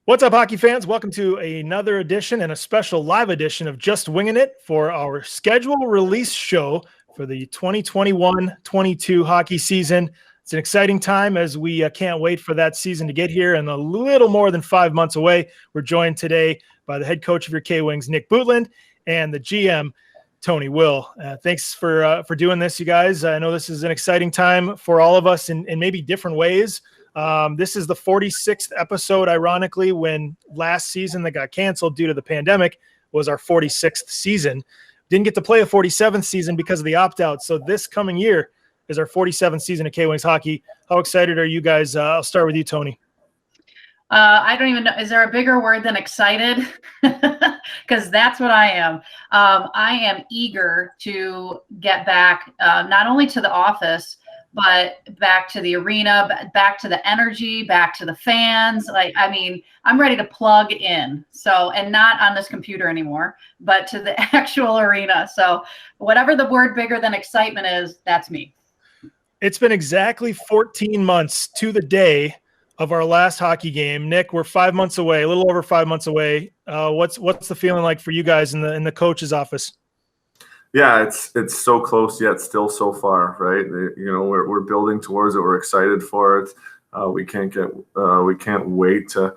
What's up, hockey fans? Welcome to another edition and a special live edition of Just Wingin It for our schedule release show for the 2021-22 hockey season. It's an exciting time as we can't wait for that season to get here and a little more than 5 months away. We're joined today by the head coach of your K-Wings, Nick Bootland, and the GM, Toni Will. Thanks for doing this, you guys. I know this is an exciting time for all of us in maybe different ways. This is the 46th episode, ironically, when last season that got canceled due to the pandemic was our 46th season. Didn't get to play a 47th season because of the opt-out. So this coming year is our 47th season of K-Wings hockey. How excited are you guys? I'll start with you, Toni. I don't even know. Is there a bigger word than excited? Because that's what I am. I am eager to get back, not only to the office, but back to the arena, back to the energy, back to the fans. I'm ready to plug in. So, and not on this computer anymore, but to the actual arena. So whatever the word bigger than excitement is, that's me. It's been exactly 14 months to the day of our last hockey game. Nick, we're 5 months away, a little over 5 months away. What's the feeling like for you guys in the coach's office? Yeah, it's so close yet still so far, right? We're building towards it. We're excited for it. We can't wait to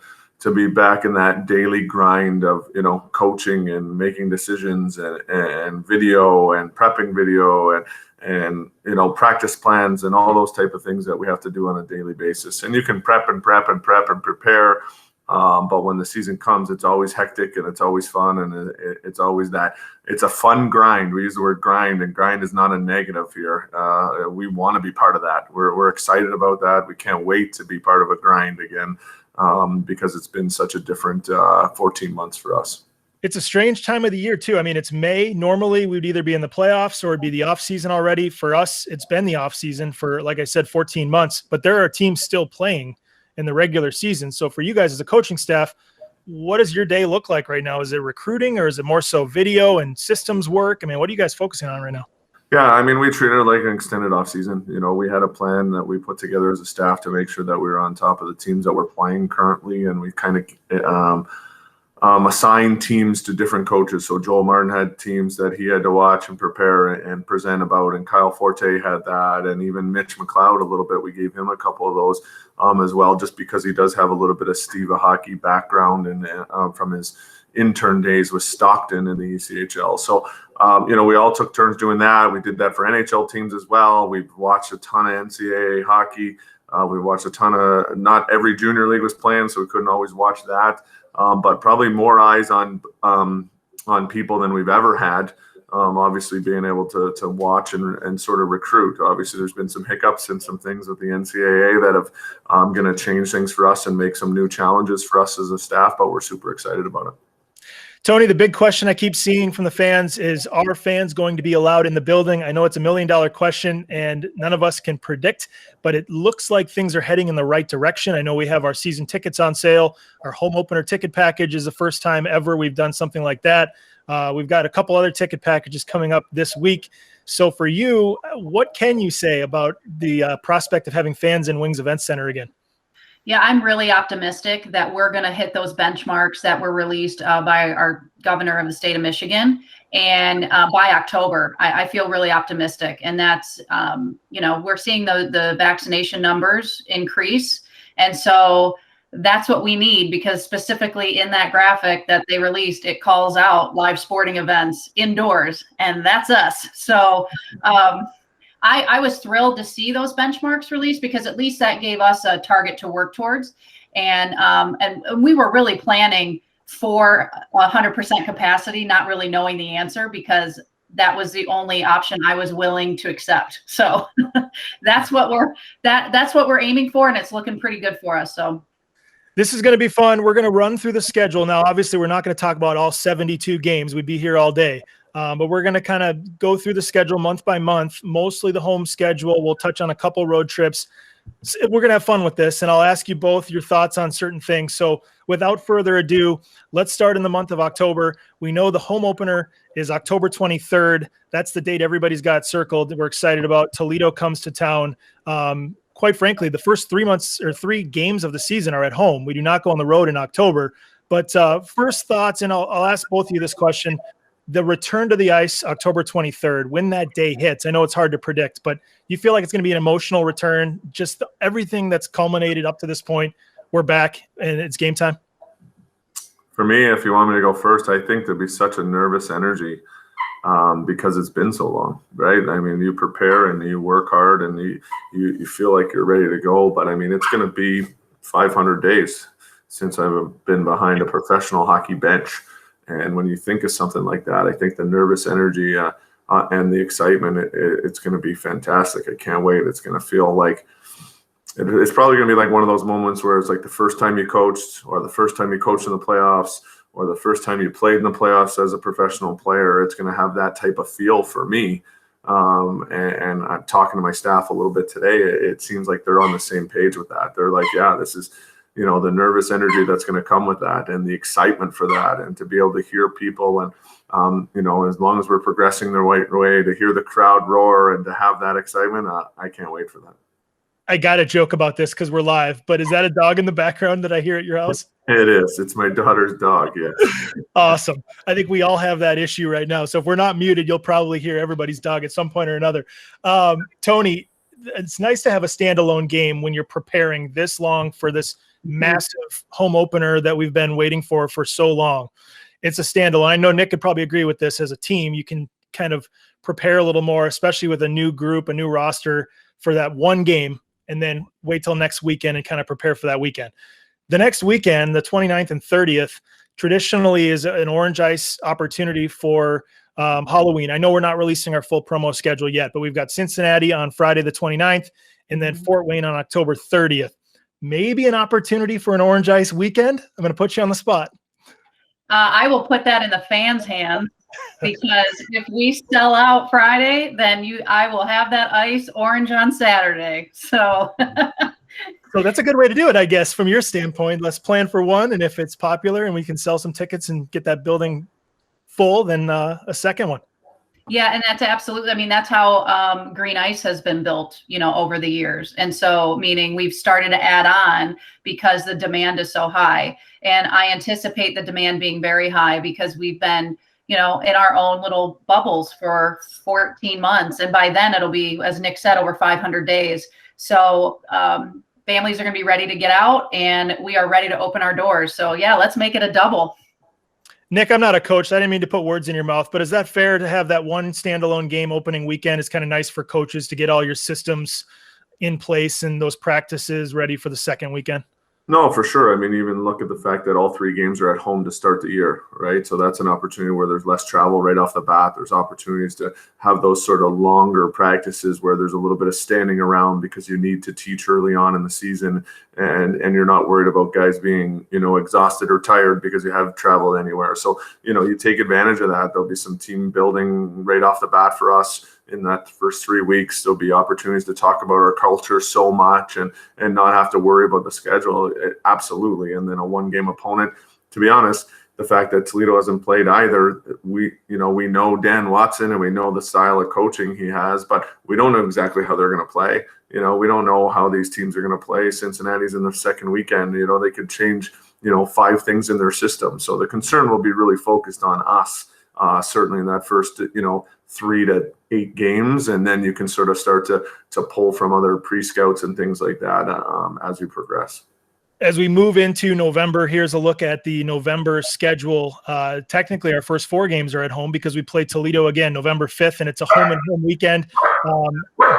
be back in that daily grind of coaching and making decisions and video and prepping video and practice plans and all those type of things that we have to do on a daily basis. And you can prep and prepare. But when the season comes, it's always hectic and it's always fun. And it's always it's a fun grind. We use the word grind, and grind is not a negative here. We want to be part of that. We're excited about that. We can't wait to be part of a grind again because it's been such a different 14 months for us. It's a strange time of the year too. I mean, it's May. Normally we'd either be in the playoffs or it'd be the off season already. For us, it's been the off season for, like I said, 14 months, but there are teams still playing in the regular season. So for you guys as a coaching staff, what does your day look like right now? Is it recruiting or is it more so video and systems work? I mean, what are you guys focusing on right now? Yeah, I mean, we treated it like an extended off season. We had a plan that we put together as a staff to make sure that we were on top of the teams that we're playing currently. And we kind of assigned teams to different coaches. So Joel Martin had teams that he had to watch and prepare and present about, and Kyle Forte had that, and even Mitch McLeod a little bit. We gave him a couple of those as well, just because he does have a little bit of Steve hockey background and from his intern days with Stockton in the ECHL. So we all took turns doing that. We did that for NHL teams as well. We've watched a ton of NCAA hockey. We watched a ton of, not every junior league was playing, so we couldn't always watch that. But probably more eyes on people than we've ever had. Obviously, being able to watch and sort of recruit. Obviously, there's been some hiccups and some things with the NCAA that have going to change things for us and make some new challenges for us as a staff. But we're super excited about it. Toni, the big question I keep seeing from the fans is, are fans going to be allowed in the building? I know it's $1 million question and none of us can predict, but it looks like things are heading in the right direction. I know we have our season tickets on sale. Our home opener ticket package is the first time ever we've done something like that. We've got a couple other ticket packages coming up this week. So for you, what can you say about the prospect of having fans in Wings Event Center again? Yeah, I'm really optimistic that we're going to hit those benchmarks that were released by our governor of the state of Michigan. And by October, I feel really optimistic. And that's, we're seeing the vaccination numbers increase. And so that's what we need, because specifically in that graphic that they released, it calls out live sporting events indoors, and that's us. So I was thrilled to see those benchmarks released, because at least that gave us a target to work towards. And we were really planning for 100% capacity, not really knowing the answer, because that was the only option I was willing to accept. So that's what we're aiming for, and it's looking pretty good for us. So this is going to be fun. We're going to run through the schedule. Now, obviously, we're not going to talk about all 72 games. We'd be here all day. But we're going to kind of go through the schedule month by month, mostly the home schedule. We'll touch on a couple road trips. We're going to have fun with this, and I'll ask you both your thoughts on certain things. So without further ado, let's start in the month of October. We know the home opener is October 23rd. That's the date everybody's got circled. We're excited about. Toledo comes to town. quite frankly, the first 3 months or 3 games of the season are at home. We do not go on the road in October. But first thoughts, and I'll ask both of you this question. The return to the ice, October 23rd, when that day hits, I know it's hard to predict, but you feel like it's going to be an emotional return, just everything that's culminated up to this point. We're back and it's game time. For me, if you want me to go first, I think there'd be such a nervous energy because it's been so long, right? I mean, you prepare and you work hard and you feel like you're ready to go, but I mean, it's going to be 500 days since I've been behind a professional hockey bench. And when you think of something like that, I think the nervous energy and the excitement, it's going to be fantastic. I can't wait. It's going to feel like it's probably going to be like one of those moments where it's like the first time you coached or the first time you coached in the playoffs or the first time you played in the playoffs as a professional player. It's going to have that type of feel for me. And I'm talking to my staff a little bit today. It seems like they're on the same page with that. They're like, yeah, this is, you know, the nervous energy that's going to come with that and the excitement for that, and to be able to hear people and, you know, as long as we're progressing the right way, to hear the crowd roar and to have that excitement, I can't wait for that. I got to joke about this because we're live, but is that a dog in the background that I hear at your house? It is. It's my daughter's dog. Yeah. Awesome. I think we all have that issue right now. So if we're not muted, you'll probably hear everybody's dog at some point or another. Toni, it's nice to have a standalone game when you're preparing this long for this massive home opener that we've been waiting for so long. It's a standalone. I know Nick could probably agree with this. As a team, you can kind of prepare a little more, especially with a new group, a new roster, for that one game, and then wait till next weekend and kind of prepare for that weekend. The next weekend, the 29th and 30th, traditionally is an orange ice opportunity for Halloween. I know we're not releasing our full promo schedule yet, but we've got Cincinnati on Friday the 29th and then Fort Wayne on October 30th. Maybe an opportunity for an orange ice weekend. I'm going to put you on the spot. I will put that in the fans' hands, because if we sell out Friday, then I will have that ice orange on Saturday. So So that's a good way to do it, I guess, from your standpoint. Let's plan for one, and if it's popular and we can sell some tickets and get that building full, then a second one. Yeah, and that's absolutely, I mean, that's how green ice has been built, you know, over the years. And so, meaning we've started to add on because the demand is so high. And I anticipate the demand being very high because we've been, you know, in our own little bubbles for 14 months. And by then it'll be, as Nick said, over 500 days. So families are going to be ready to get out, and we are ready to open our doors. So yeah, let's make it a double. Nick, I'm not a coach, so I didn't mean to put words in your mouth, but is that fair to have that one standalone game opening weekend? It's kind of nice for coaches to get all your systems in place and those practices ready for the second weekend. No, for sure. I mean, even look at the fact that all 3 games are at home to start the year, right? So that's an opportunity where there's less travel right off the bat. There's opportunities to have those sort of longer practices where there's a little bit of standing around because you need to teach early on in the season, and you're not worried about guys being, you know, exhausted or tired because you haven't traveled anywhere. So, you know, you take advantage of that. There'll be some team building right off the bat for us. In that first 3 weeks, there'll be opportunities to talk about our culture so much and not have to worry about the schedule. Absolutely. And then a 1-game opponent. To be honest, the fact that Toledo hasn't played either, we know Dan Watson and we know the style of coaching he has, but we don't know exactly how they're going to play. You know, we don't know how these teams are going to play. Cincinnati's in the second weekend. You know, they could change, 5 things in their system. So the concern will be really focused on us. Certainly in that first, 3 to 8 games, and then you can sort of start to pull from other pre-scouts and things like that as we progress. As we move into November, here's a look at the November schedule. Technically, our first 4 games are at home because we play Toledo again November 5th, and it's a home and home weekend.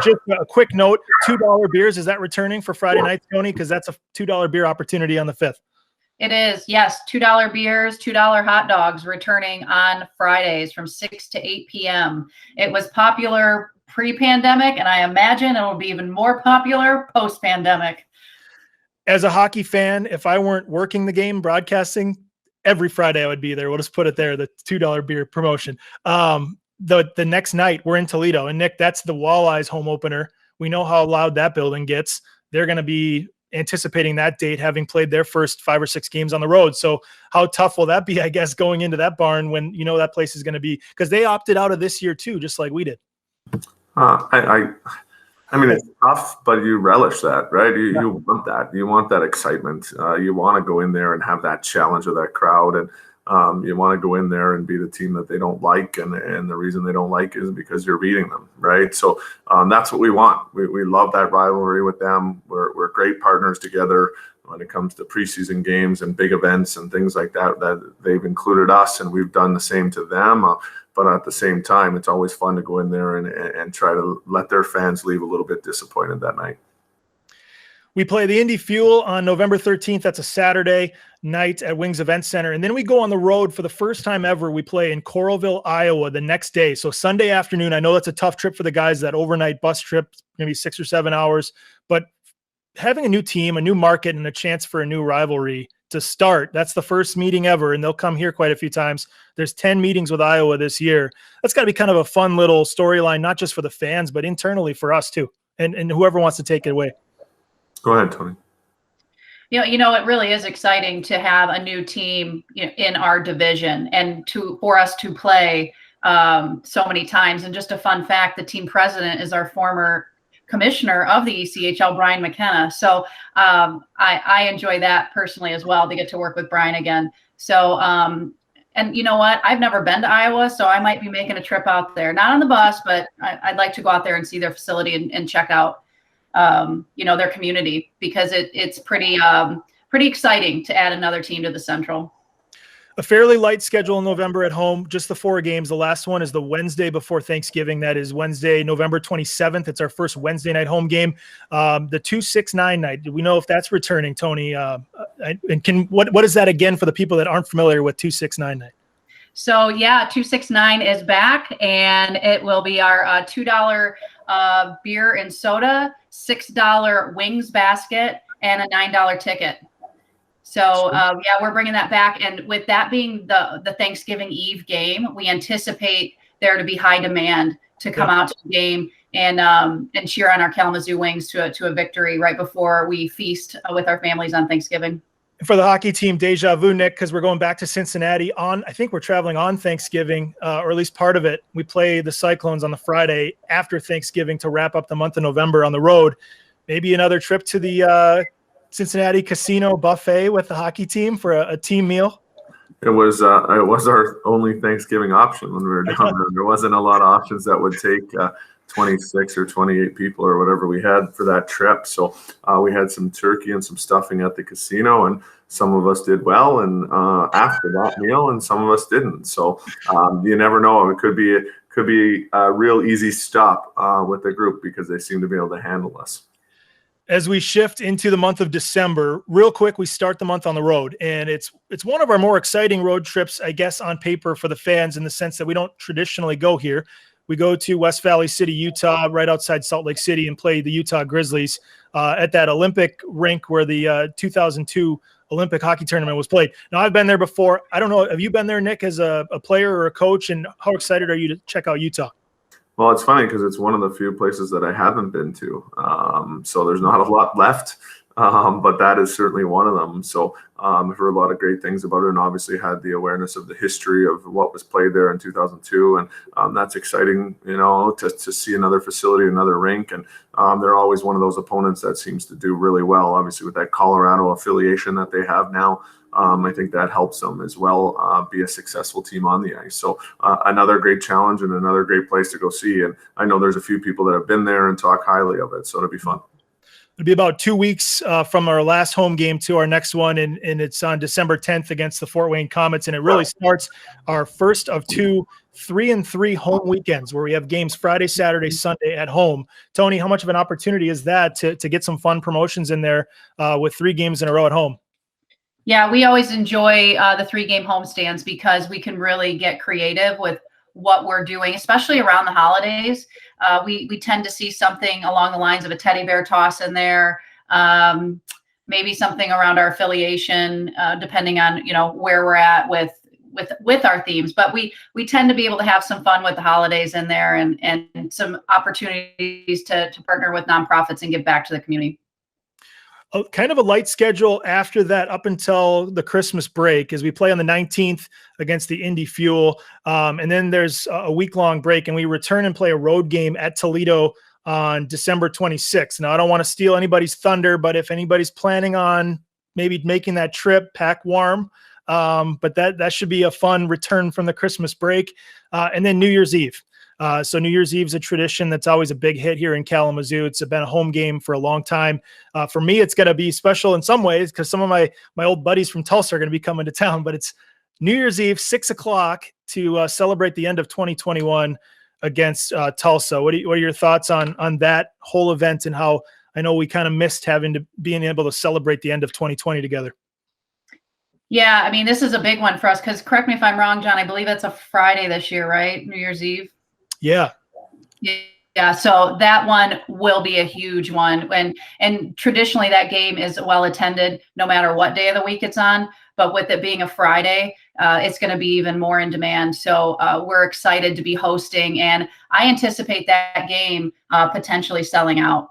Just a quick note, $2 beers, is that returning for Friday night, Toni? Because that's a $2 beer opportunity on the 5th. It is, yes. $2 beers, $2 hot dogs returning on Fridays from 6 to 8 p.m. It was popular pre-pandemic, and I imagine it will be even more popular post-pandemic. As a hockey fan, if I weren't working the game, broadcasting, every Friday I would be there. We'll just put it there, the $2 beer promotion. The next night, we're in Toledo. And, Nick, that's the Walleyes home opener. We know how loud that building gets. They're going to be anticipating that date, having played their first 5 or 6 games on the road. So how tough will that be, I guess, going into that barn when you know that place is going to be, because they opted out of this year too, just like we did. I mean, it's tough, but you relish that, right? You want that. You want that excitement. You want to go in there and have that challenge of that crowd, and you want to go in there and be the team that they don't like, and the reason they don't like is because you're beating them, right? So that's what we want. We love that rivalry with them. We're great partners together when it comes to preseason games and big events and things like that. That they've included us, and we've done the same to them. But at the same time, it's always fun to go in there and try to let their fans leave a little bit disappointed that night. We play the Indy Fuel on November 13th. That's a Saturday night at Wings Event Center. And then we go on the road for the first time ever. We play in Coralville, Iowa the next day. So Sunday afternoon. I know that's a tough trip for the guys, that overnight bus trip, maybe 6 or 7 hours. But having a new team, a new market, and a chance for a new rivalry to start, that's the first meeting ever, and they'll come here quite a few times. There's 10 meetings with Iowa this year. That's got to be kind of a fun little storyline, not just for the fans, but internally for us too, and whoever wants to take it away. Go ahead, Toni. You know, it really is exciting to have a new team in our division, and for us to play so many times. And just a fun fact, the team president is our former commissioner of the ECHL, Brian McKenna. So I enjoy that personally as well, to get to work with Brian again. So, and you know what? I've never been to Iowa, so I might be making a trip out there, not on the bus, but I'd like to go out there and see their facility and check out, their community, because it's pretty exciting to add another team to the Central. A fairly light schedule in November at home, just the 4 games. The last one is the Wednesday before Thanksgiving. That is Wednesday, November 27th. It's our first Wednesday night home game. The 2-6-9 night. Do we know if that's returning, Toni? And what is that again for the people that aren't familiar with 2-6-9 night? So yeah, 2-6-9 is back, and it will be our $2 beer and soda, $6 wings basket, and a $9 ticket. So we're bringing that back, and with that being the Thanksgiving Eve game, we anticipate there to be high demand to come out to the game and cheer on our Kalamazoo Wings to a victory right before we feast with our families on Thanksgiving. For the hockey team, deja vu, Nick, because we're going back to Cincinnati I think we're traveling on Thanksgiving, or at least part of it. We play the Cyclones on the Friday after Thanksgiving to wrap up the month of November on the road. Maybe another trip to the Cincinnati casino buffet with the hockey team for a team meal. It was our only Thanksgiving option when we were down there. There wasn't a lot of options that would take 26 or 28 people or whatever we had for that trip. So we had some turkey and some stuffing at the casino, and some of us did well, and after that meal, and some of us didn't. So you never know. It could be a real easy stop with the group, because they seem to be able to handle us. As we shift into the month of December, real quick, we start the month on the road, and it's one of our more exciting road trips, I guess, on paper for the fans, in the sense that we don't traditionally go here. We go to West Valley City, Utah, right outside Salt Lake City, and play the Utah Grizzlies at that Olympic rink where the 2002 Olympic hockey tournament was played. Now, I've been there before. I don't know, have you been there, Nick, as a player or a coach, and how excited are you to check out Utah? Well, it's funny because it's one of the few places that I haven't been to. So there's not a lot left, but that is certainly one of them. So I've heard a lot of great things about it, and obviously had the awareness of the history of what was played there in 2002. And that's exciting, to see another facility, another rink. And they're always one of those opponents that seems to do really well, obviously with that Colorado affiliation that they have now. I think that helps them as well be a successful team on the ice. So another great challenge and another great place to go see. And I know there's a few people that have been there and talk highly of it. So it'll be fun. It'll be about 2 weeks from our last home game to our next one, and it's on December 10th against the Fort Wayne Comets. And it really starts our first of 2 3-3 home weekends where we have games Friday, Saturday, Sunday at home. Toni, how much of an opportunity is that to get some fun promotions in there with 3 games in a row at home? Yeah, we always enjoy the 3-game homestands, because we can really get creative with what we're doing, especially around the holidays. We tend to see something along the lines of a teddy bear toss in there, maybe something around our affiliation, depending on where we're at with our themes. But we tend to be able to have some fun with the holidays in there, and some opportunities to partner with nonprofits and give back to the community. Kind of a light schedule after that up until the Christmas break, as we play on the 19th against the Indy Fuel. And then there's a week-long break, and we return and play a road game at Toledo on December 26th. Now, I don't want to steal anybody's thunder, but if anybody's planning on maybe making that trip, pack warm. But that should be a fun return from the Christmas break. And then New Year's Eve. So New Year's Eve is a tradition that's always a big hit here in Kalamazoo. It's been a home game for a long time. For me, it's going to be special in some ways because some of my old buddies from Tulsa are going to be coming to town. But it's New Year's Eve, 6 o'clock to celebrate the end of 2021 against Tulsa. What are your thoughts on that whole event and how I know we kind of missed being able to celebrate the end of 2020 together? Yeah, I mean, this is a big one for us because correct me if I'm wrong, John, I believe it's a Friday this year, right? New Year's Eve. Yeah. Yeah. So that one will be a huge one. And traditionally that game is well attended no matter what day of the week it's on. But with it being a Friday, it's going to be even more in demand. So we're excited to be hosting, and I anticipate that game potentially selling out.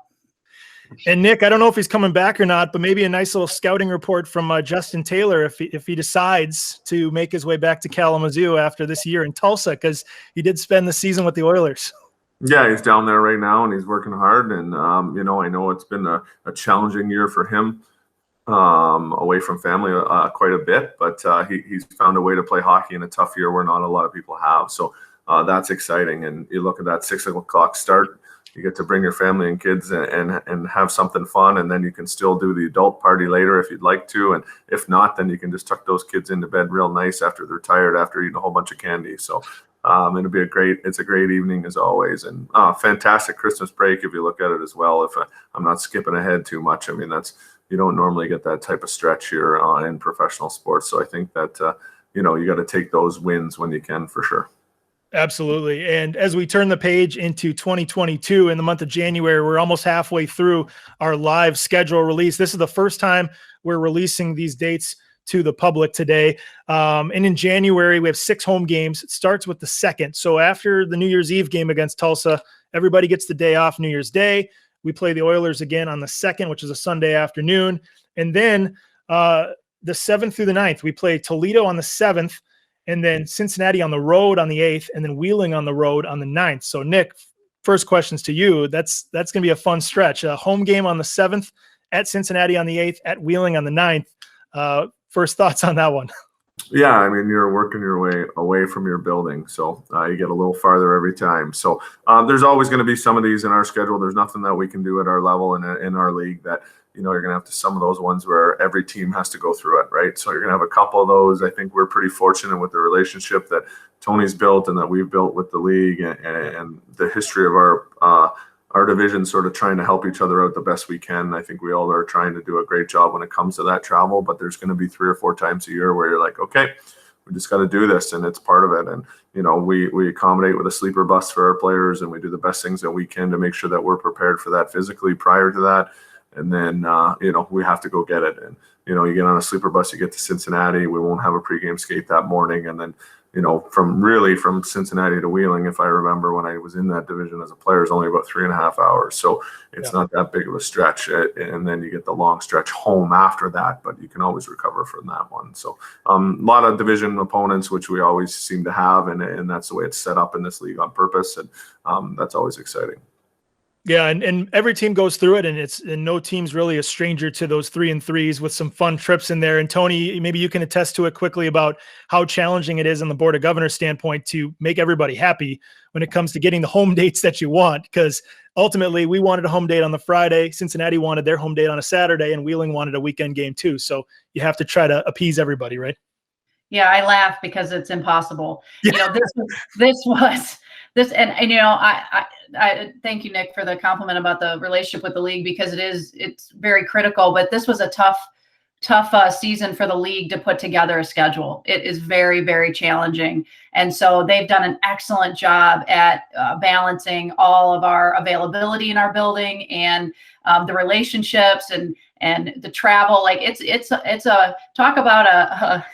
And Nick, I don't know if he's coming back or not, but maybe a nice little scouting report from Justin Taylor if he decides to make his way back to Kalamazoo after this year in Tulsa, because he did spend the season with the Oilers. Yeah, he's down there right now and he's working hard. And, I know it's been a challenging year for him away from family quite a bit, but he's found a way to play hockey in a tough year where not a lot of people have. So that's exciting. And you look at that 6 o'clock start. You get to bring your family and kids and have something fun, and then you can still do the adult party later if you'd like to. And if not, then you can just tuck those kids into bed real nice after they're tired after eating a whole bunch of candy. So it'll be it's a great evening as always, and fantastic Christmas break if you look at it as well. If I'm not skipping ahead too much, I mean you don't normally get that type of stretch here in professional sports. So I think that you got to take those wins when you can for sure. Absolutely. And as we turn the page into 2022 in the month of January, we're almost halfway through our live schedule release. This is the first time we're releasing these dates to the public today. And in January, we have 6 home games. It starts with the 2nd. So after the New Year's Eve game against Tulsa, everybody gets the day off New Year's Day. We play the Oilers again on the 2nd, which is a Sunday afternoon. And then the 7th through the 9th, we play Toledo on the 7th. And then Cincinnati on the road on the 8th, and then Wheeling on the road on the 9th. So, Nick, first questions to you. That's going to be a fun stretch. A home game on the 7th, at Cincinnati on the 8th, at Wheeling on the 9th. First thoughts on that one? Yeah, I mean, you're working your way away from your building, so you get a little farther every time. So there's always going to be some of these in our schedule. There's nothing that we can do at our level in our league that you're going to have to some of those ones where every team has to go through it, right? So you're going to have a couple of those. I think we're pretty fortunate with the relationship that Tony's built and that we've built with the league and the history of our division, sort of trying to help each other out the best we can. I think we all are trying to do a great job when it comes to that travel, but there's going to be 3 or 4 times a year where you're like, okay, we just got to do this, and it's part of it. And we accommodate with a sleeper bus for our players, and we do the best things that we can to make sure that we're prepared for that physically prior to that. And then, we have to go get it. And, you get on a sleeper bus, you get to Cincinnati. We won't have a pregame skate that morning. And then, from Cincinnati to Wheeling, if I remember when I was in that division as a player, is only about 3.5 hours. So it's not that big of a stretch. And then you get the long stretch home after that, but you can always recover from that one. So a lot of division opponents, which we always seem to have. And that's the way it's set up in this league on purpose. And that's always exciting. Yeah, and every team goes through it, and no team's really a stranger to those 3-3s with some fun trips in there. And Tony, maybe you can attest to it quickly about how challenging it is on the Board of Governors standpoint to make everybody happy when it comes to getting the home dates that you want, because ultimately we wanted a home date on the Friday, Cincinnati wanted their home date on a Saturday, and Wheeling wanted a weekend game too. So you have to try to appease everybody, right? Yeah, I laugh because it's impossible. Yeah. I thank you, Nick, for the compliment about the relationship with the league, because it's very critical. But this was a tough season for the league to put together a schedule. It is very, very challenging. And so they've done an excellent job at balancing all of our availability in our building and the relationships and the travel. Like it's a talk about a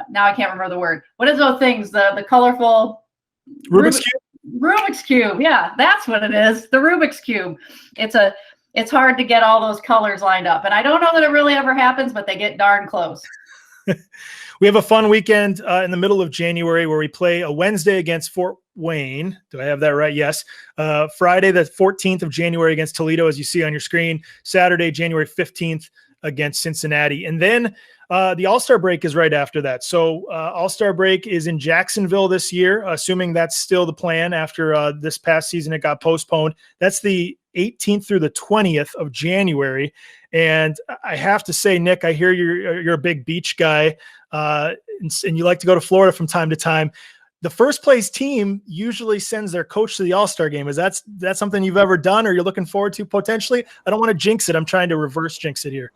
now I can't remember the word. What is those things? The colorful Rubik's Cube? Rubik's Cube. Yeah, that's what it is. The Rubik's Cube. It's hard to get all those colors lined up. And I don't know that it really ever happens, but they get darn close. We have a fun weekend in the middle of January where we play a Wednesday against Fort Wayne. Do I have that right? Yes. Friday, the 14th of January against Toledo, as you see on your screen. Saturday, January 15th against Cincinnati. And then the All-Star break is right after that. So All-Star break is in Jacksonville this year, assuming that's still the plan after this past season. It got postponed. That's the 18th through the 20th of January. And I have to say, Nick, I hear you're a big beach guy, and you like to go to Florida from time to time. The first place team usually sends their coach to the All-Star game. Is that something you've ever done or you're looking forward to potentially? I don't want to jinx it. I'm trying to reverse jinx it here.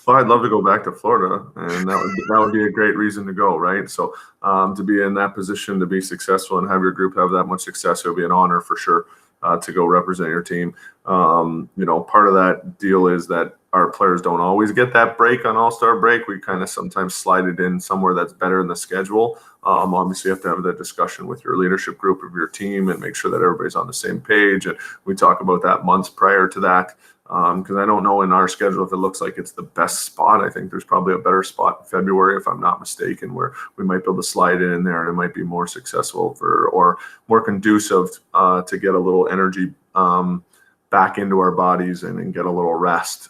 Well, I'd love to go back to Florida, and that would be a great reason to go, right? So to be in that position, to be successful and have your group have that much success, it would be an honor for sure to go represent your team. Part of that deal is that our players don't always get that break on All-Star break. We kind of sometimes slide it in somewhere that's better in the schedule. Obviously, you have to have that discussion with your leadership group of your team and make sure that everybody's on the same page. And we talk about that months prior to that. Because I don't know in our schedule if it looks like it's the best spot. I think there's probably a better spot in February, if I'm not mistaken, where we might be able to slide it in there and it might be more successful or more conducive to get a little energy back into our bodies and get a little rest,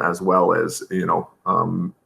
as well as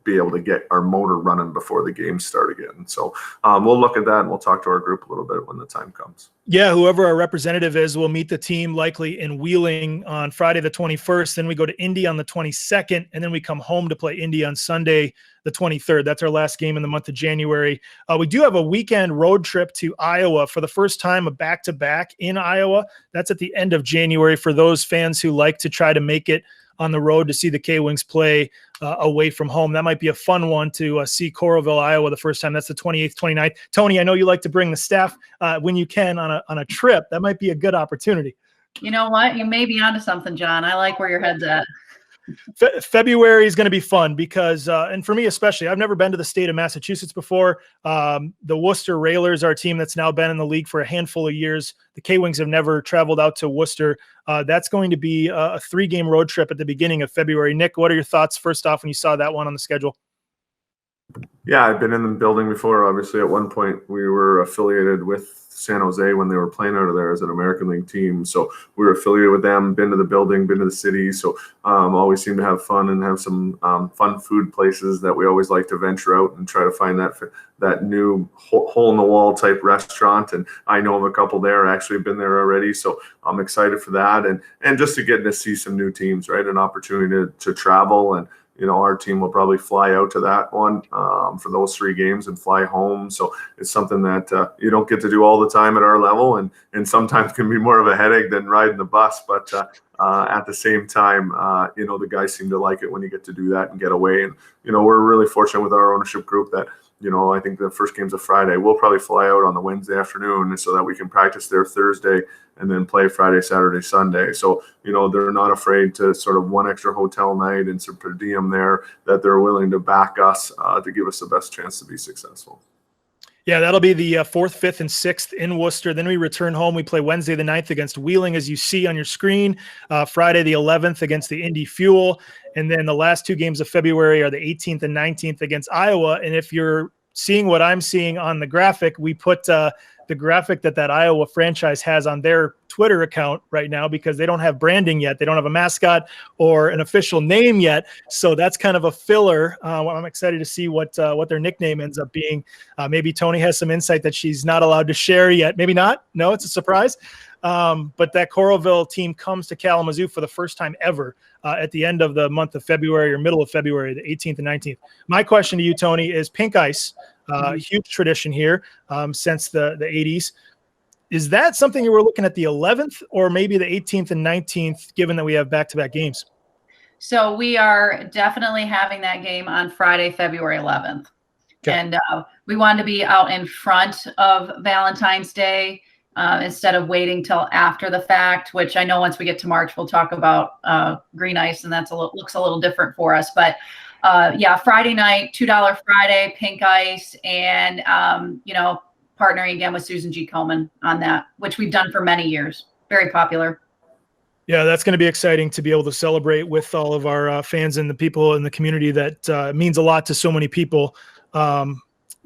be able to get our motor running before the games start again. So we'll look at that and we'll talk to our group a little bit when the time comes. Yeah, whoever our representative is will meet the team likely in Wheeling on Friday the 21st. Then we go to Indy on the 22nd, and then we come home to play Indy on Sunday the 23rd. That's our last game in the month of January. We do have a weekend road trip to Iowa for the first time, a back-to-back in Iowa. That's at the end of January for those fans who like to try to make it on the road to see the K-Wings play away from home. That might be a fun one to see Coralville, Iowa the first time. That's the 28th, 29th. Tony, I know you like to bring the staff when you can on a trip. That might be a good opportunity. You know what? You may be onto something, John. I like where your head's at. February is going to be fun because, and for me especially, I've never been to the state of Massachusetts before. The Worcester Railers are a team that's now been in the league for a handful of years. The K-Wings have never traveled out to Worcester. That's going to be a 3-game road trip at the beginning of February. Nick, what are your thoughts first off when you saw that one on the schedule? Yeah, I've been in the building before. Obviously, at one point, we were affiliated with San Jose when they were playing out of there as an American League team. So we were affiliated with them, been to the building, been to the city. So always seem to have fun and have some fun food places that we always like to venture out and try to find that new hole-in-the-wall type restaurant. And I know of a couple there, actually been there already. So I'm excited for that. And just to get to see some new teams, right? An opportunity to travel. And our team will probably fly out to that one for those 3 games and fly home. So it's something that you don't get to do all the time at our level, and sometimes can be more of a headache than riding the bus. But at the same time, the guys seem to like it when you get to do that and get away. And, we're really fortunate with our ownership group that, I think the first game's a Friday. We'll probably fly out on the Wednesday afternoon so that we can practice there Thursday and then play Friday, Saturday, Sunday. So, they're not afraid to sort of one extra hotel night and some per diem there, that they're willing to back us to give us the best chance to be successful. Yeah, that'll be the 4th, 5th, and 6th in Worcester. Then we return home. We play Wednesday the 9th against Wheeling, as you see on your screen. Friday the 11th against the Indy Fuel. And then the last 2 games of February are the 18th and 19th against Iowa. And if you're seeing what I'm seeing on the graphic, we put the graphic that Iowa franchise has on their Twitter account right now because they don't have branding yet. They don't have a mascot or an official name yet. So that's kind of a filler. I'm excited to see what their nickname ends up being. Maybe Tony has some insight that she's not allowed to share yet. Maybe not. No, it's a surprise. But that Coralville team comes to Kalamazoo for the first time ever at the end of the month of February or middle of February, the 18th and 19th. My question to you, Tony, is pink ice. Huge tradition here since the 80s. Is that something you were looking at the 11th or maybe the 18th and 19th, given that we have back-to-back games? So we are definitely having that game on Friday, February 11th. Okay. And we wanted to be out in front of Valentine's Day instead of waiting till after the fact, which I know once we get to March, we'll talk about green ice, and that's looks a little different for us. But yeah, Friday night, $2 Friday, pink ice, and partnering again with Susan G. Komen on that, which we've done for many years. Very popular. Yeah, that's going to be exciting to be able to celebrate with all of our fans and the people in the community. That means a lot to so many people.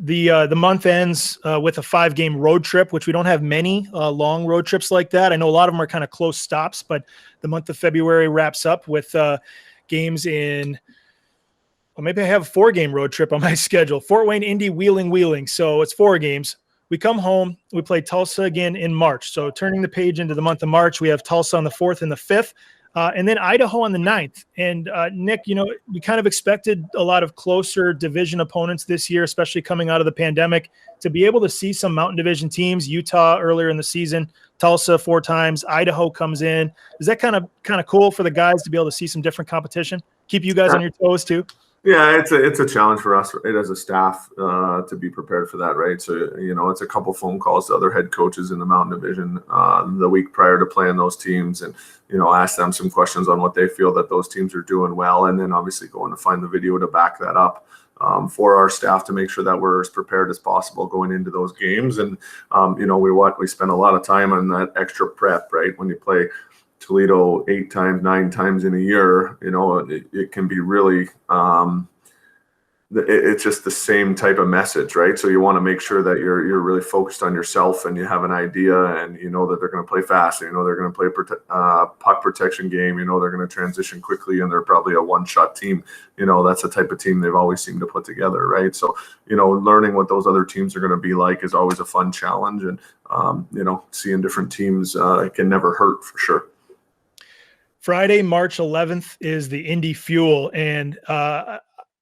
The month ends with a 5-game road trip, which we don't have many long road trips like that. I know a lot of them are kind of close stops, but the month of February wraps up with games in. Well, maybe I have a 4-game road trip on my schedule. Fort Wayne, Indy, Wheeling. So it's 4 games. We come home. We play Tulsa again in March. So turning the page into the month of March, we have Tulsa on the 4th and the 5th. And then Idaho on the 9th. And Nick, we kind of expected a lot of closer division opponents this year, especially coming out of the pandemic, to be able to see some Mountain Division teams. Utah earlier in the season, Tulsa 4 times, Idaho comes in. Is that kind of cool for the guys to be able to see some different competition? Keep you guys on your toes too? Yeah, it's a challenge for us, right, as a staff to be prepared for that, right? So, it's a couple phone calls to other head coaches in the Mountain Division the week prior to playing those teams, and ask them some questions on what they feel that those teams are doing well, and then obviously going to find the video to back that up for our staff to make sure that we're as prepared as possible going into those games. And we spend a lot of time on that extra prep, right? When you play Toledo 8 times, 9 times in a year, it can be really, it's just the same type of message, right? So you want to make sure that you're really focused on yourself and you have an idea, and that they're going to play fast, and they're going to play puck protection game, they're going to transition quickly, and they're probably a one-shot team. That's the type of team they've always seemed to put together, right? So, learning what those other teams are going to be like is always a fun challenge, and seeing different teams can never hurt for sure. Friday, March 11th is the Indy Fuel. And I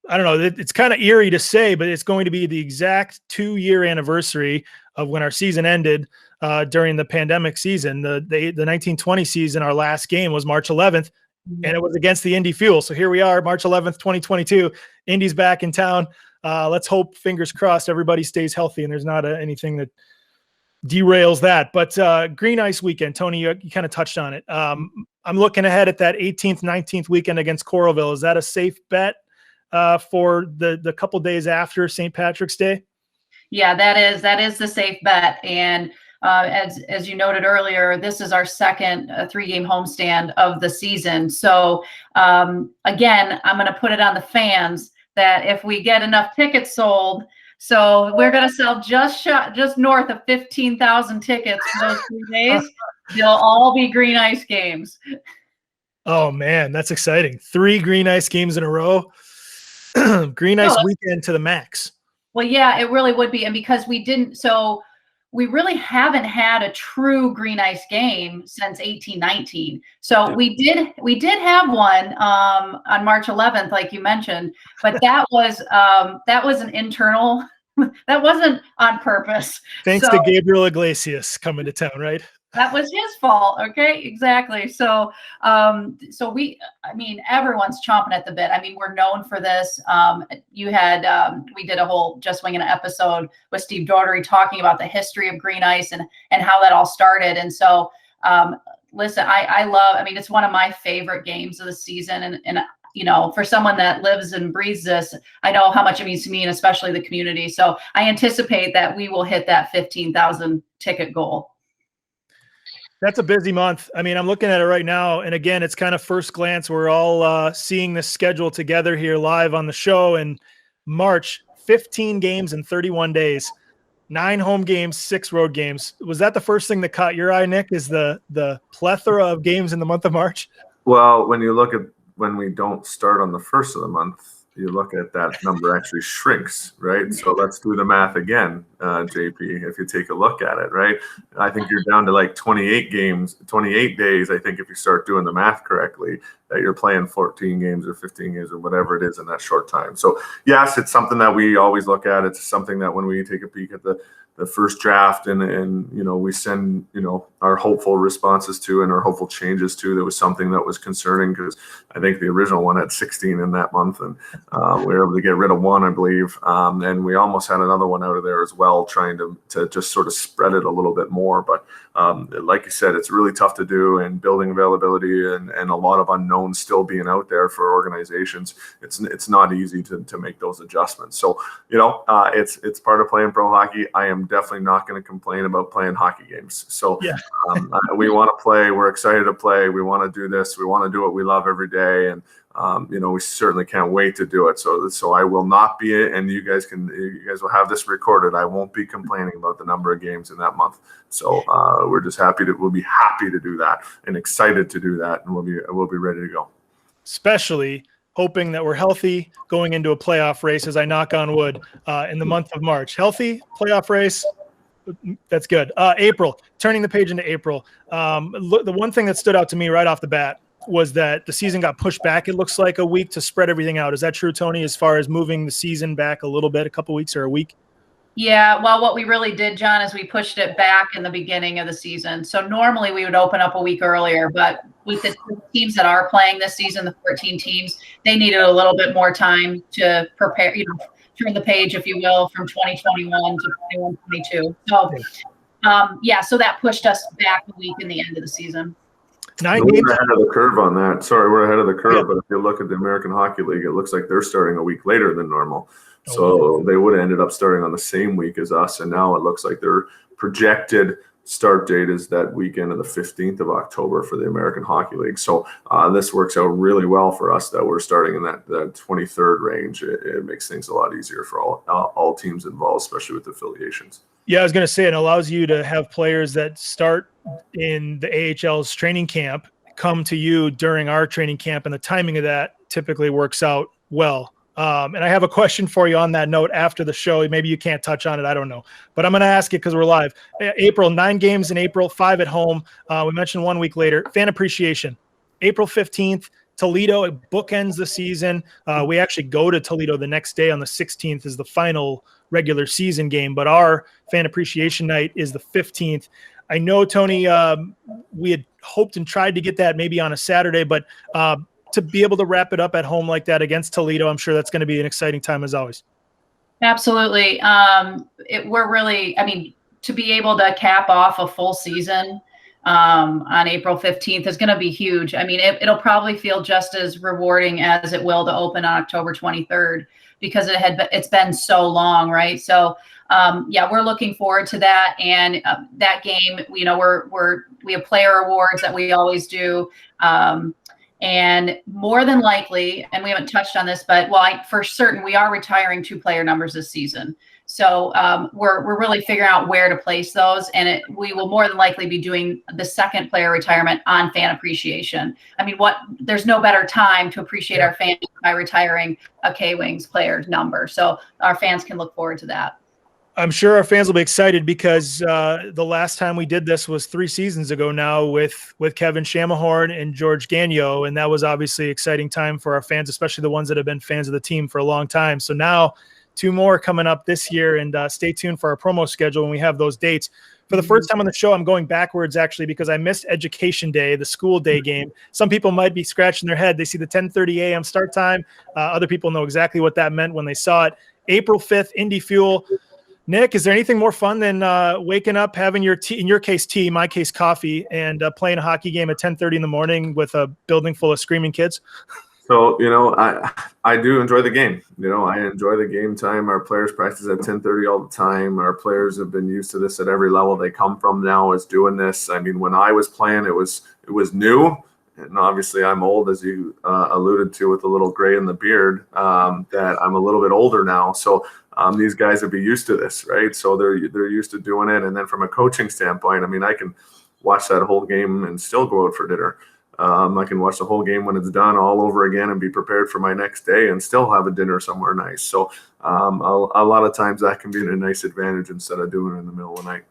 don't know, it's kind of eerie to say, but it's going to be the exact 2-year anniversary of when our season ended during the pandemic season. The 1920 season, our last game was March 11th, and it was against the Indy Fuel. So here we are, March 11th, 2022. Indy's back in town. Let's hope, fingers crossed, everybody stays healthy and there's not anything that derails that. But Green Ice weekend, Tony, you kind of touched on it. I'm looking ahead at that 18th, 19th weekend against Coralville. Is that a safe bet for the couple days after St. Patrick's Day? Yeah, that is the safe bet. And as you noted earlier, this is our second 3-game homestand of the season. So again, I'm going to put it on the fans that if we get enough tickets sold, so we're going to sell just north of 15,000 tickets for those 3 days. They'll all be Green Ice games. Oh man, that's exciting. 3 Green Ice games in a row. Green Ice weekend to the max. Well, yeah, it really would be. And because we really haven't had a true Green Ice game since 1819. So we did have one on March 11th, like you mentioned, but that was an internal. That wasn't on purpose. Thanks to Gabriel Iglesias coming to town, right? That was his fault. Okay, exactly. So, everyone's chomping at the bit. We're known for this. We did a whole Just Wingin It episode with Steve Daugherty talking about the history of Green Ice and how that all started. And so, listen, I love, it's one of my favorite games of the season. And for someone that lives and breathes this, I know how much it means to me and especially the community. So I anticipate that we will hit that 15,000 ticket goal. That's a busy month. I'm looking at it right now. And again, it's kind of first glance. We're all seeing this schedule together here live on the show. And March, 15 games in 31 days, 9 home games, 6 road games. Was that the first thing that caught your eye, Nick, is the plethora of games in the month of March? Well, when you look at when we don't start on the first of the month, you look at that number actually shrinks, right? So let's do the math again, JP, if you take a look at it, right? I think you're down to like 28 days, I think, if you start doing the math correctly, that you're playing 14 games or 15 games or whatever it is in that short time. So yes, it's something that we always look at. It's something that when we take a peek at the first draft and we send our hopeful responses to and our hopeful changes to, there was something that was concerning because I think the original one had 16 in that month, and we were able to get rid of 1, I believe, and we almost had another one out of there as well, trying to just sort of spread it a little bit more. But like you said, it's really tough to do, and building availability and a lot of unknowns still being out there for organizations. It's not easy to make those adjustments. So it's part of playing pro hockey. I am am definitely not going to complain about playing hockey games. So Yeah. we want to play. We're excited to play. We want to do this. We want to do what we love every day. And, we certainly can't wait to do it. So I will not be, and you guys will have this recorded. I won't be complaining about the number of games in that month. So we'll be happy to do that and excited to do that. And we'll be ready to go. Especially hoping that we're healthy going into a playoff race, as I knock on wood, in the month of March. Healthy playoff race. That's good. April, turning the page into April. The one thing that stood out to me right off the bat was that the season got pushed back, it looks like, a week to spread everything out. Is that true, Toni, as far as moving the season back a little bit, a couple weeks or a week? Yeah, well, what we really did, John, is we pushed it back in the beginning of the season. So normally we would open up a week earlier, but with the teams that are playing this season, the 14 teams, they needed a little bit more time to prepare, turn the page, if you will, from 2021 to 21-22. So, so that pushed us back a week in the end of the season. We're ahead of the curve on that. Sorry, we're ahead of the curve. Yeah. But if you look at the American Hockey League, it looks like they're starting a week later than normal. So they would have ended up starting on the same week as us. And now it looks like their projected start date is that weekend of the 15th of October for the American Hockey League. So this works out really well for us that we're starting in that 23rd range. It makes things a lot easier for all teams involved, especially with affiliations. Yeah, I was going to say, it allows you to have players that start in the AHL's training camp come to you during our training camp, and the timing of that typically works out well. And I have a question for you on that note after the show. Maybe you can't touch on it. I don't know. But I'm going to ask it because we're live. April, 9 games in April, 5 at home. We mentioned 1 week later. Fan appreciation. April 15th, Toledo. It bookends the season. We actually go to Toledo the next day on the 16th is the final regular season game. But our fan appreciation night is the 15th. I know, Toni, we had hoped and tried to get that maybe on a Saturday, but to be able to wrap it up at home like that against Toledo, I'm sure that's going to be an exciting time as always. Absolutely. We're really, to be able to cap off a full season on April 15th is going to be huge. It'll probably feel just as rewarding as it will to open on October 23rd because it's been so long, right? So we're looking forward to that. And that game, we have player awards that we always do. And more than likely, and we haven't touched on this, but for certain, we are retiring 2 player numbers this season. So we're really figuring out where to place those, and we will more than likely be doing the 2nd player retirement on fan appreciation. There's no better time to appreciate our fans by retiring a K-Wings player number. So our fans can look forward to that. I'm sure our fans will be excited because the last time we did this was 3 seasons ago now with Kevin Shamahorn and George Gagnon, and that was obviously an exciting time for our fans, especially the ones that have been fans of the team for a long time. So now 2 more coming up this year, and stay tuned for our promo schedule when we have those dates. For the first time on the show, I'm going backwards actually because I missed Education Day, the school day game. Some people might be scratching their head. They see the 10:30 a.m. start time. Other people know exactly what that meant when they saw it. April 5th, Indy Fuel. Nick, is there anything more fun than waking up, having your tea, in your case tea, my case coffee, and playing a hockey game at 10:30 in the morning with a building full of screaming kids? So, I do enjoy the game. I enjoy the game time. Our players practice at 10:30 all the time. Our players have been used to this at every level they come from now is doing this. When I was playing, it was new. And obviously I'm old, as you alluded to with a little gray in the beard, that I'm a little bit older now. So these guys would be used to this, right? So they're used to doing it. And then from a coaching standpoint, I can watch that whole game and still go out for dinner. I can watch the whole game when it's done all over again and be prepared for my next day and still have a dinner somewhere nice. So a lot of times that can be a nice advantage instead of doing it in the middle of the night.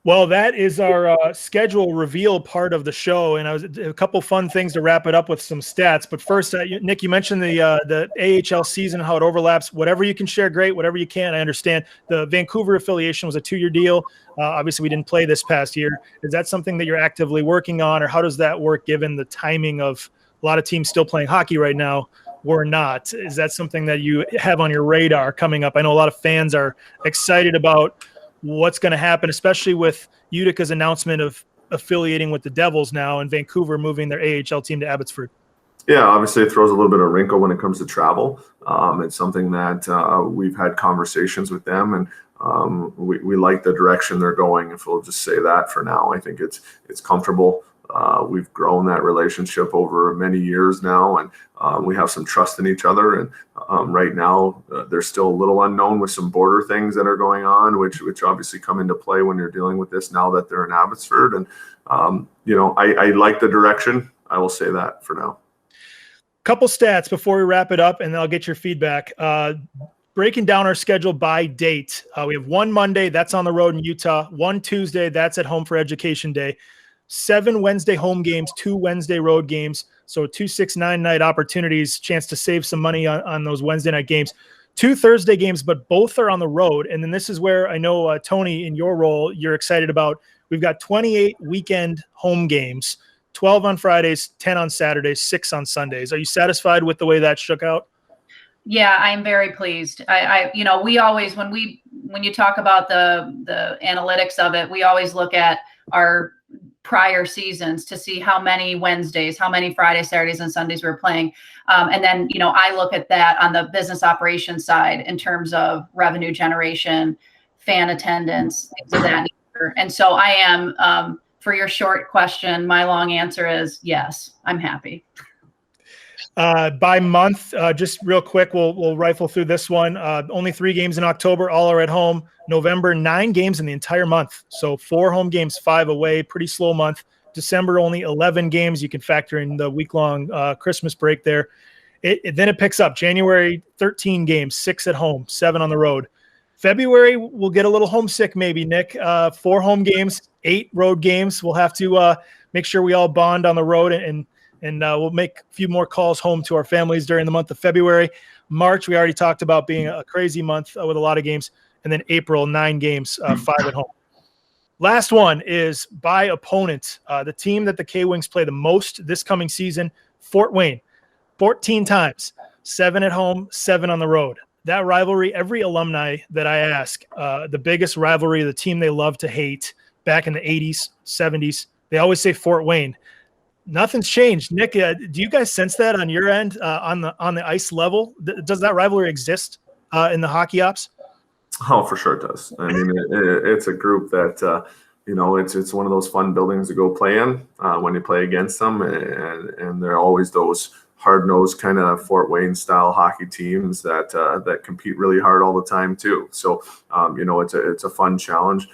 Well, that is our schedule reveal part of the show, and I was a couple fun things to wrap it up with some stats. But first, Nick, you mentioned the AHL season, how it overlaps. Whatever you can share, great. Whatever you can, I understand. The Vancouver affiliation was a 2-year deal. Obviously, we didn't play this past year. Is that something that you're actively working on, or how does that work given the timing of a lot of teams still playing hockey right now? Or not? Is that something that you have on your radar coming up? I know a lot of fans are excited about what's going to happen, especially with Utica's announcement of affiliating with the Devils now and Vancouver moving their AHL team to Abbotsford. Yeah, obviously it throws a little bit of wrinkle when it comes to travel. It's something that we've had conversations with them, and we like the direction they're going. If we'll just say that for now, I think it's comfortable. We've grown that relationship over many years now, and we have some trust in each other. And right now, there's still a little unknown with some border things that are going on, which obviously come into play when you're dealing with this now that they're in Abbotsford. And I like the direction. I will say that for now. Couple stats before we wrap it up, and then I'll get your feedback. Breaking down our schedule by date, we have one Monday, that's on the road in Utah. One Tuesday, that's at home for Education Day. 7 Wednesday home games, 2 Wednesday road games. So 2 6-9 night opportunities, chance to save some money on those Wednesday night games. 2 Thursday games, but both are on the road. And then this is where I know, Toni, in your role, you're excited about. We've got 28 weekend home games, 12 on Fridays, 10 on Saturdays, 6 on Sundays. Are you satisfied with the way that shook out? Yeah, I'm very pleased. We always, when you talk about the analytics of it, we always look at our prior seasons to see how many Wednesdays, how many Fridays, Saturdays, and Sundays we're playing. And then, I look at that on the business operations side in terms of revenue generation, fan attendance, things of that nature. And so I am, for your short question, my long answer is yes, I'm happy. By month, just real quick, we'll rifle through this one. Only 3 games in October, all are at home. November, 9 games in the entire month. So 4 home games, 5 away, pretty slow month. December, only 11 games. You can factor in the week-long Christmas break there. Then it picks up. January, 13 games, 6 at home, 7 on the road. February, we'll get a little homesick maybe, Nick. 4 home games, 8 road games. We'll have to make sure we all bond on the road, and we'll make a few more calls home to our families during the month of February. March, we already talked about being a crazy month with a lot of games. And then April, 9 games, 5 at home. Last one is by opponent. The team that the K-Wings play the most this coming season, Fort Wayne, 14 times, 7 at home, 7 on the road. That rivalry, every alumni that I ask, the biggest rivalry, the team they love to hate back in the 80s, 70s, they always say Fort Wayne. Nothing's changed. Nick, do you guys sense that on your end, on the ice level? Does that rivalry exist in the hockey ops? Oh, for sure it does. I mean, it's a group that, it's one of those fun buildings to go play in when you play against them. And they're always those hard-nosed kind of Fort Wayne style hockey teams that compete really hard all the time too. So, it's a fun challenge.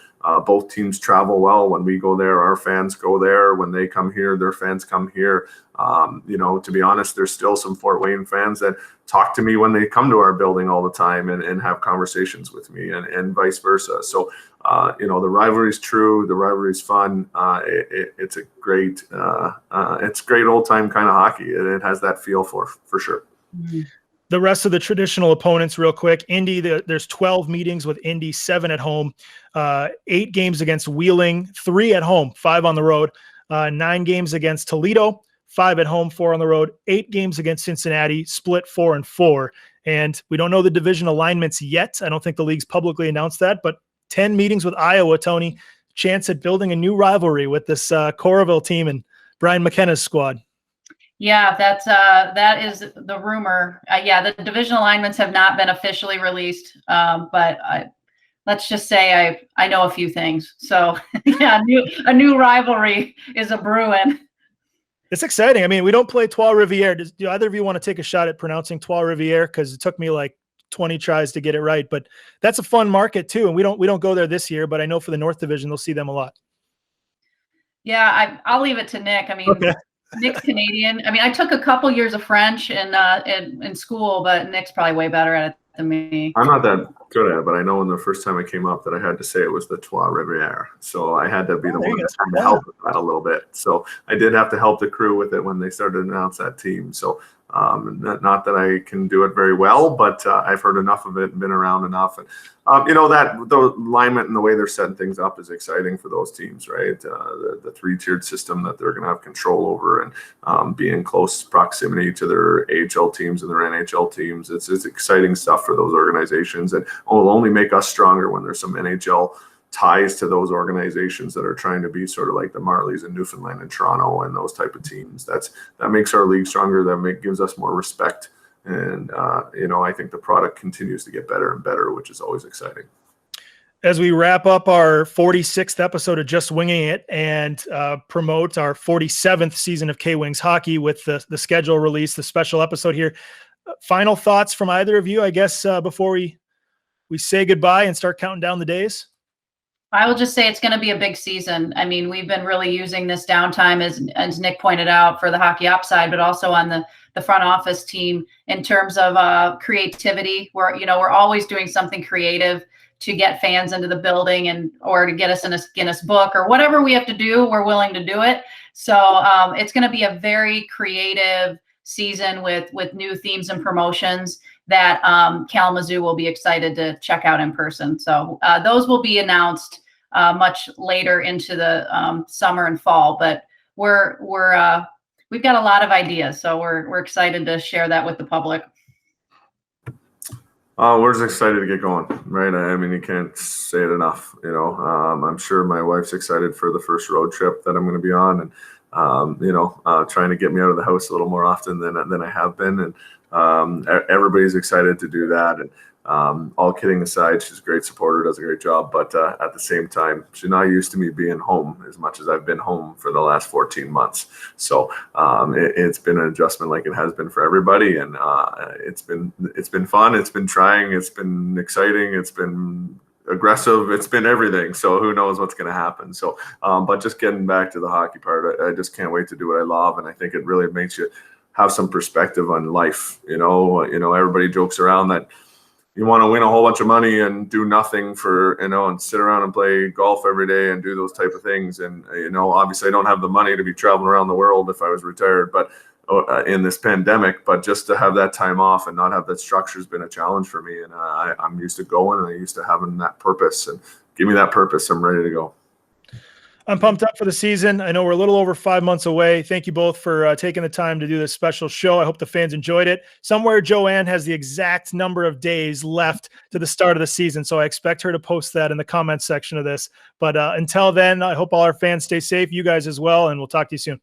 Both teams travel well. When we go there, our fans go there. When they come here, their fans come here. To be honest, there's still some Fort Wayne fans that talk to me when they come to our building all the time and have conversations with me and vice versa. So, the rivalry's true. The rivalry's fun. It's a great, it's great old time kind of hockey. It has that feel for sure. Mm-hmm. The rest of the traditional opponents real quick. Indy, there's 12 meetings with Indy, 7 at home, 8 games against Wheeling, 3 at home, 5 on the road, 9 games against Toledo, 5 at home, 4 on the road, 8 games against Cincinnati, split 4-4. And we don't know the division alignments yet. I don't think the league's publicly announced that, but 10 meetings with Iowa, Toni, chance at building a new rivalry with this Coralville team and Brian McKenna's squad. Yeah, that is the rumor. The division alignments have not been officially released, but let's just say I know a few things. So yeah, a new rivalry is a brewing. It's exciting. I mean, we don't play Trois Rivières. Do either of you want to take a shot at pronouncing Trois Rivières? Because it took me like 20 tries to get it right. But that's a fun market too, and we don't go there this year. But I know for the North Division, they'll see them a lot. Yeah, I'll leave it to Nick. I mean. Okay. Nick's Canadian. I mean, I took a couple years of French in school, but Nick's probably way better at it than me. I'm not that good at it, but I know when the first time it came up that I had to say it was the Trois Rivières. So I had to be the one that's trying to help with that a little bit. So I did have to help the crew with it when they started to announce that team. So not that I can do it very well, but I've heard enough of it and been around enough. And, that the alignment and the way they're setting things up is exciting for those teams, right? The 3-tiered system that they're going to have control over and be in close proximity to their AHL teams and their NHL teams. It's exciting stuff for those organizations, and it will only make us stronger when there's some NHL ties to those organizations that are trying to be sort of like the Marlies in Newfoundland and Toronto and those type of teams. That makes our league stronger. Gives us more respect. And, I think the product continues to get better and better, which is always exciting. As we wrap up our 46th episode of Just Winging It and promote our 47th season of K-Wings hockey with the schedule release, the special episode here, final thoughts from either of you, I guess, before we say goodbye and start counting down the days? I will just say it's going to be a big season. I mean, we've been really using this downtime, as Nick pointed out, for the hockey ops side, but also on the front office team in terms of creativity. We're always doing something creative to get fans into the building or to get us in a Guinness book or whatever we have to do, we're willing to do it. So it's going to be a very creative season with new themes and promotions that Kalamazoo will be excited to check out in person. So those will be announced much later into the summer and fall, but we've got a lot of ideas. So we're excited to share that with the public. We're just excited to get going, right? I mean, you can't say it enough, I'm sure my wife's excited for the first road trip that I'm going to be on, and, trying to get me out of the house a little more often than I have been. And everybody's excited to do that. And all kidding aside, she's a great supporter, does a great job. But at the same time, she's not used to me being home as much as I've been home for the last 14 months. So it's been an adjustment like it has been for everybody. And it's been fun. It's been trying. It's been exciting. It's been aggressive. It's been everything. So who knows what's going to happen. So, but just getting back to the hockey part, I just can't wait to do what I love. And I think it really makes you have some perspective on life. Everybody jokes around that you want to win a whole bunch of money and do nothing and sit around and play golf every day and do those type of things. And, obviously I don't have the money to be traveling around the world if I was retired, but in this pandemic, but just to have that time off and not have that structure has been a challenge for me. And I'm used to going, and I'm used to having that purpose, and give me that purpose. I'm ready to go. I'm pumped up for the season. I know we're a little over 5 months away. Thank you both for taking the time to do this special show. I hope the fans enjoyed it. Somewhere Joanne has the exact number of days left to the start of the season, so I expect her to post that in the comments section of this. But until then, I hope all our fans stay safe, you guys as well, and we'll talk to you soon.